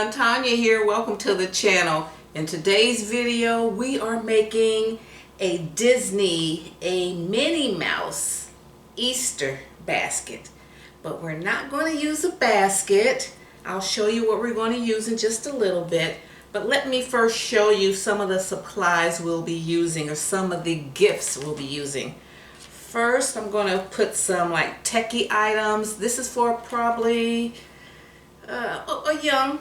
everyone, Tanya here. Welcome to the channel. In today's video we are making a Minnie Mouse Easter basket, but we're not going to use a basket. I'll show you what we're going to use in just a little bit, but let me first show you some of the supplies we'll be using, or some of the gifts we'll be using. First, I'm going to put some like techie items. This is for probably a young,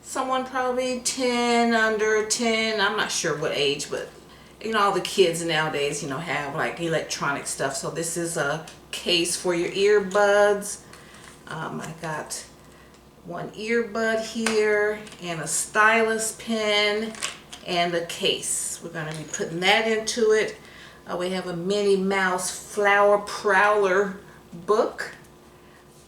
someone probably 10, under 10, I'm not sure what age, but you know, all the kids nowadays, you know, have like electronic stuff. So this is a case for your earbuds. I got one earbud here and a stylus pen and a case. We're going to be putting that into it. We have a Minnie Mouse flower prowler book,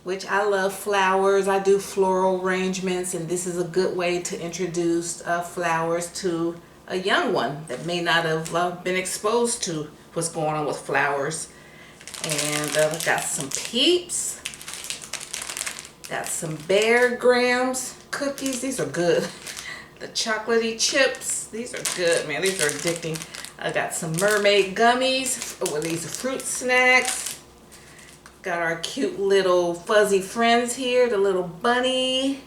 which I love flowers. I do floral arrangements, and this is a good way to introduce flowers to a young one that may not have been exposed to what's going on with flowers. And I've got some Peeps, got some Bear Grahams cookies. These are good. The chocolatey chips, these are good, man. These are addicting. I got some mermaid gummies. Oh, these are fruit snacks. Got our cute little fuzzy friends here, the little bunny.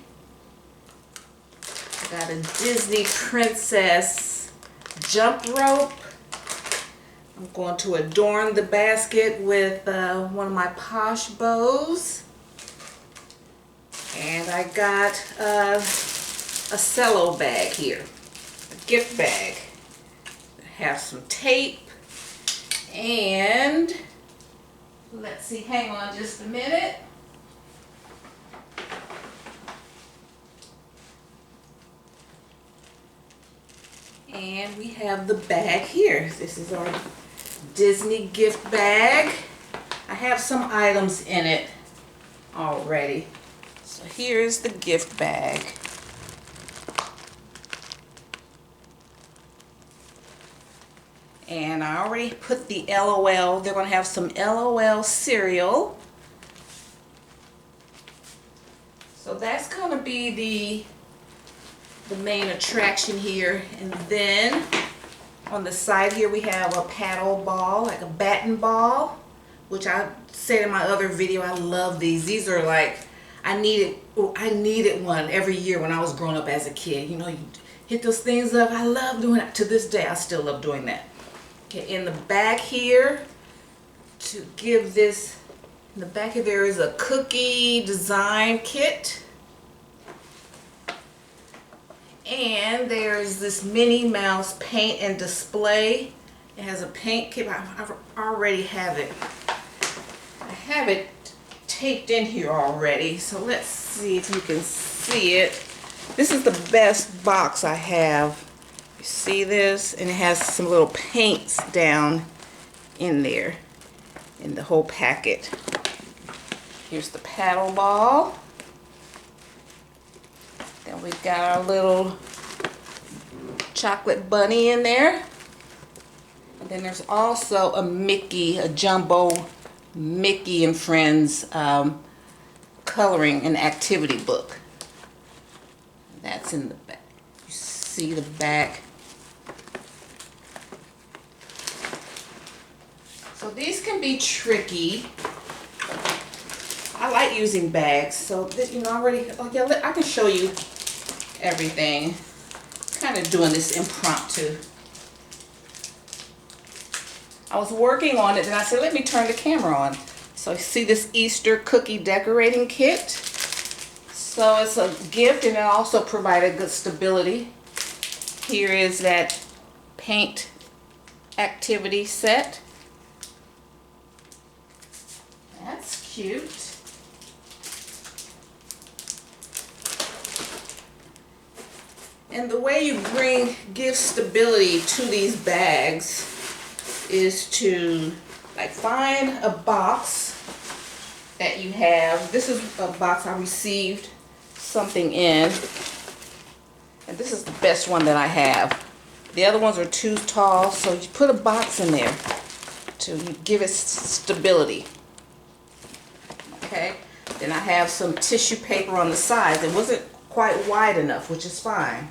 I got a Disney princess jump rope. I'm going to adorn the basket with one of my posh bows. And I got a cello bag here, a gift bag. Have some tape, and let's see, hang on just a minute. And we have the bag here. This is our Disney gift bag. I have some items in it already. So here's the gift bag. And I already put the LOL. They're going to have some LOL cereal. So that's going to be the main attraction here. And then on the side here we have a paddle ball, like a batten ball, which I said in my other video, I love these. These are like, I needed one every year when I was growing up as a kid. You know, you hit those things up. I love doing it. To this day, I still love doing that. Okay, in the back here, to give this, in the back here there is a cookie design kit. And there's this Minnie Mouse paint and display. It has a paint kit. I already have it. I have it taped in here already. So let's see if you can see it. This is the best box I have. You see this? And it has some little paints down in there in the whole packet. Here's the paddle ball. Then we've got our little chocolate bunny in there. And then there's also a Mickey, a jumbo Mickey and Friends coloring and activity book. That's in the back. You see the back. So these can be tricky. I like using bags, so this, you know, I can show you everything. Kind of doing this impromptu. I was working on it and I said, let me turn the camera on. So you see this Easter cookie decorating kit. So it's a gift, and it also provided good stability. Here is that paint activity set. That's cute. And the way you give stability to these bags is to like find a box that you have. This is a box I received something in, and this is the best one that I have. The other ones are too tall, so you put a box in there to give it stability. Okay, then I have some tissue paper on the sides. It wasn't quite wide enough, which is fine.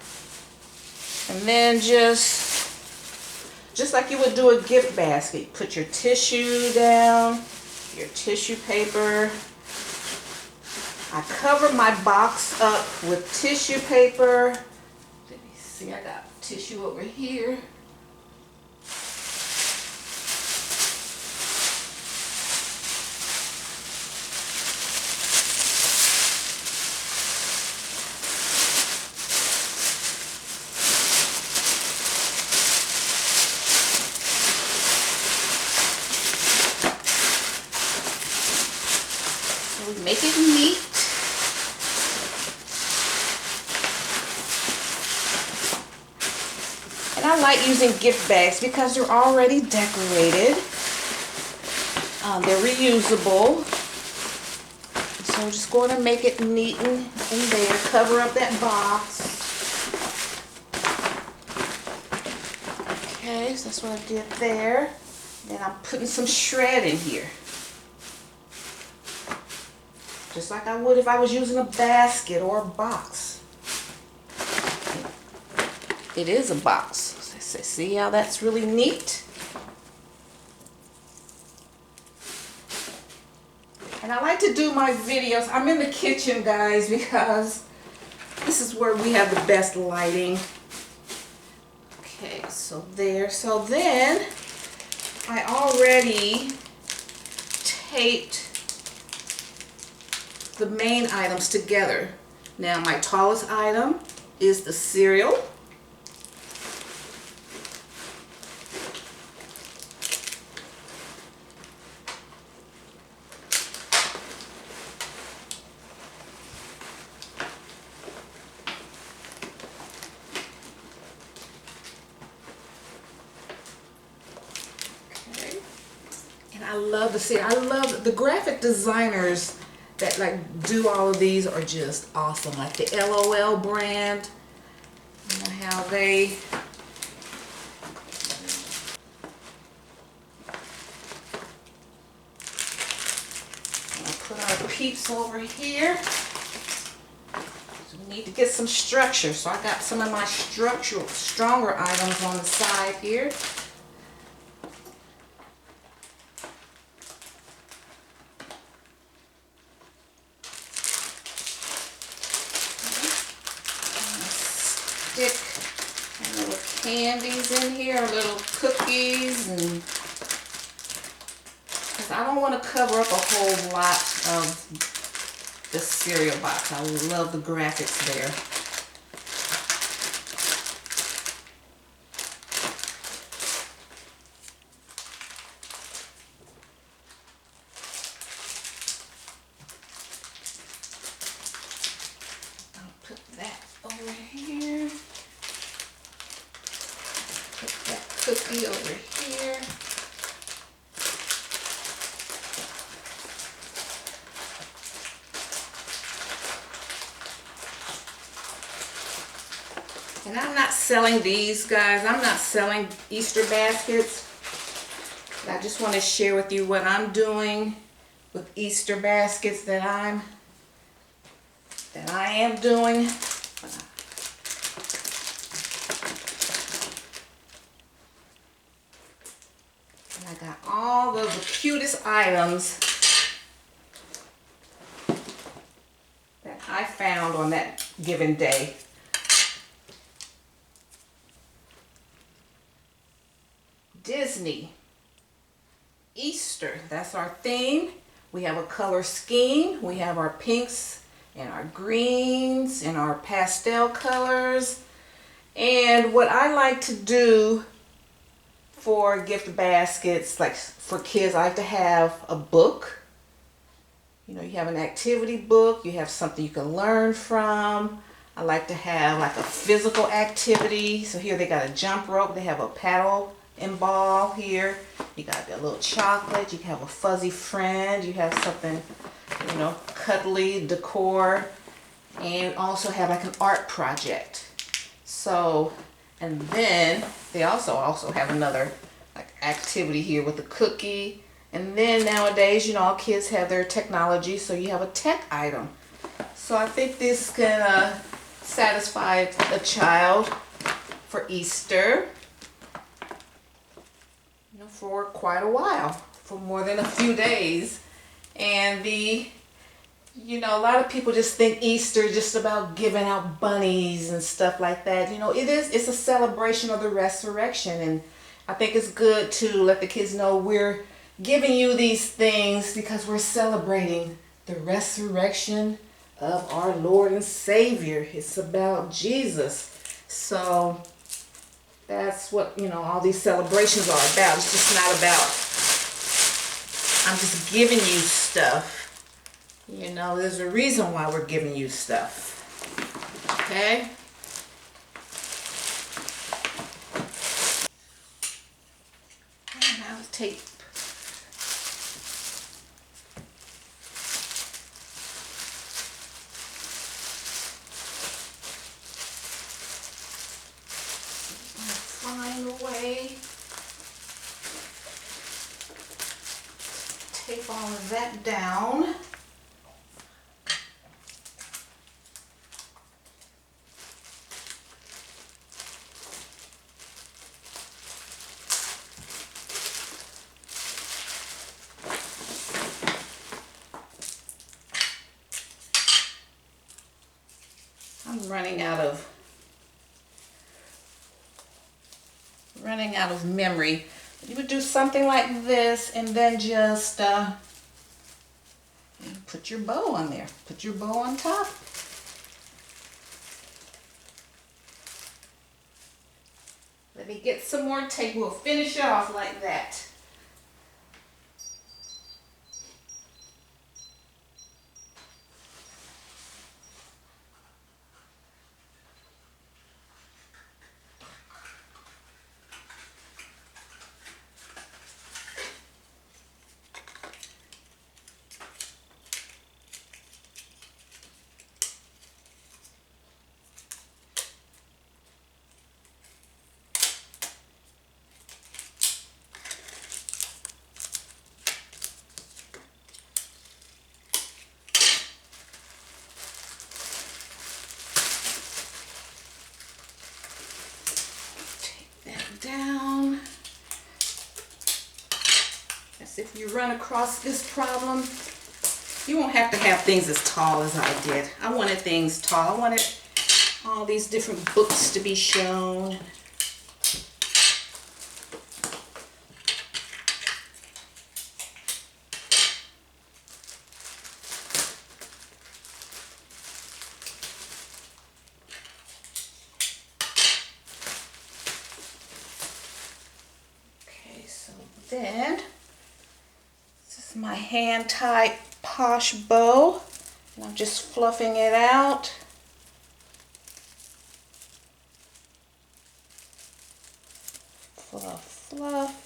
And then just like you would do a gift basket, put your tissue down, your tissue paper. I cover my box up with tissue paper. Let me see, I got tissue over here. Make it neat. And I like using gift bags because they're already decorated. They're reusable. So I'm just going to make it neat in there. Cover up that box. Okay, so that's what I did there. Then I'm putting some shred in here. Just like I would if I was using a basket or a box. It is a box. See how that's really neat? And I like to do my videos. I'm in the kitchen, guys, because this is where we have the best lighting. Okay, so there. So then I already taped the main items together. Now my tallest item is the cereal. Okay. And I love the cereal. I love the graphic designers that like do all of these are just awesome. Like the LOL brand, you know how they put our peeps over here. So we need to get some structure. So I got some of my stronger items on the side here. Stick little candies in here, little cookies, and because I don't want to cover up a whole lot of the cereal box. I love the graphics there. I'll put that over here. Put that cookie over here. And I'm not selling these, guys. I'm not selling Easter baskets. I just want to share with you what I'm doing with Easter baskets that I am doing. And I got all of the cutest items that I found on that given day. Disney, Easter, that's our theme. We have a color scheme. We have our pinks and our greens and our pastel colors. And what I like to do for gift baskets, like for kids, I like to have a book. You know, you have an activity book, you have something you can learn from. I like to have like a physical activity. So here they got a jump rope, they have a paddle and ball here. You got a little chocolate, you can have a fuzzy friend, you have something, you know, cuddly decor, and also have like an art project. So, and then they also have another like activity here with a cookie. And then nowadays, you know, all kids have their technology, so you have a tech item. So I think this can satisfied the child for Easter, you know, for quite a while, for more than a few days. And you know, a lot of people just think Easter is just about giving out bunnies and stuff like that. You know, it's a celebration of the resurrection, and I think it's good to let the kids know we're giving you these things because we're celebrating the resurrection of our Lord and Savior. It's about Jesus. So that's what, you know, all these celebrations are about. It's just not about, I'm just giving you stuff. You know, there's a reason why we're giving you stuff. Okay? And now tape. Find a way. Tape all of that down. I'm running out of memory. You would do something like this and then just put your bow on there. Put your bow on top. Let me get some more tape. We'll finish it off like that. Down. As if you run across this problem, you won't have to have things as tall as I did. I wanted things tall. I wanted all these different books to be shown. Then, this is my hand-tied posh bow, and I'm just fluffing it out. Fluff, fluff.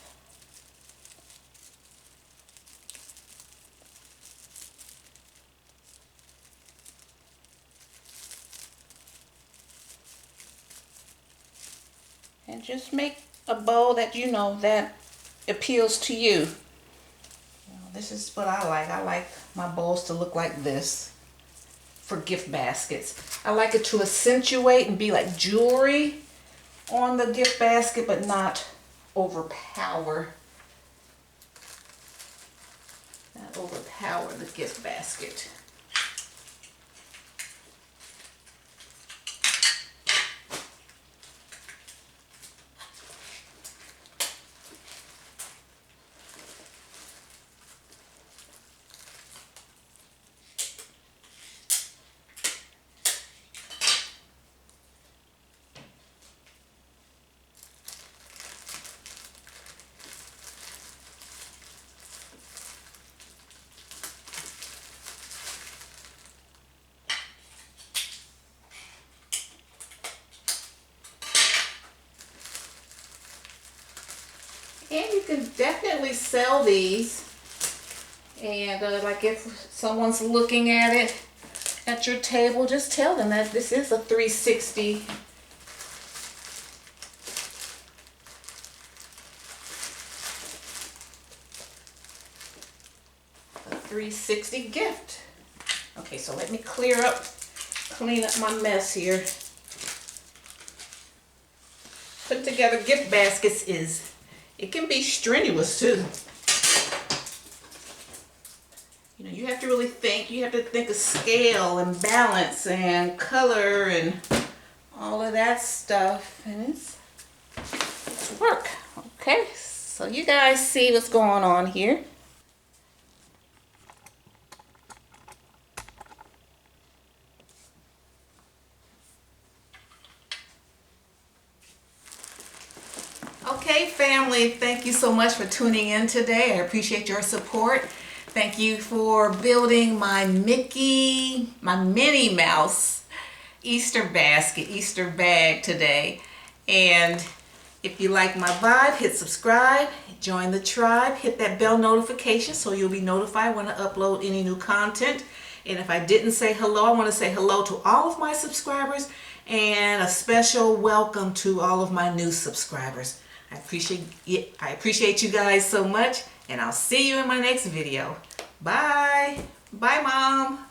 And just make a bow that you know that appeals to you. You know, this is what I like. I like my bowls to look like this for gift baskets. I like it to accentuate and be like jewelry on the gift basket, but not overpower. Not overpower the gift basket. And you can definitely sell these. And like if someone's looking at it at your table, just tell them that this is a 360. A 360 gift. Okay, so let me clear up clean up my mess here. Putting together gift baskets it can be strenuous too. You know, you have to really think. You have to think of scale and balance and color and all of that stuff. And it's work. Okay, so you guys see what's going on here. Okay, family, thank you so much for tuning in today. I appreciate your support. Thank you for building my Minnie Mouse Easter basket, Easter bag today. And if you like my vibe, hit subscribe, join the tribe, hit that bell notification so you'll be notified when I upload any new content. And if I didn't say hello, I want to say hello to all of my subscribers and a special welcome to all of my new subscribers. I appreciate you guys so much, and I'll see you in my next video. Bye. Bye, Mom.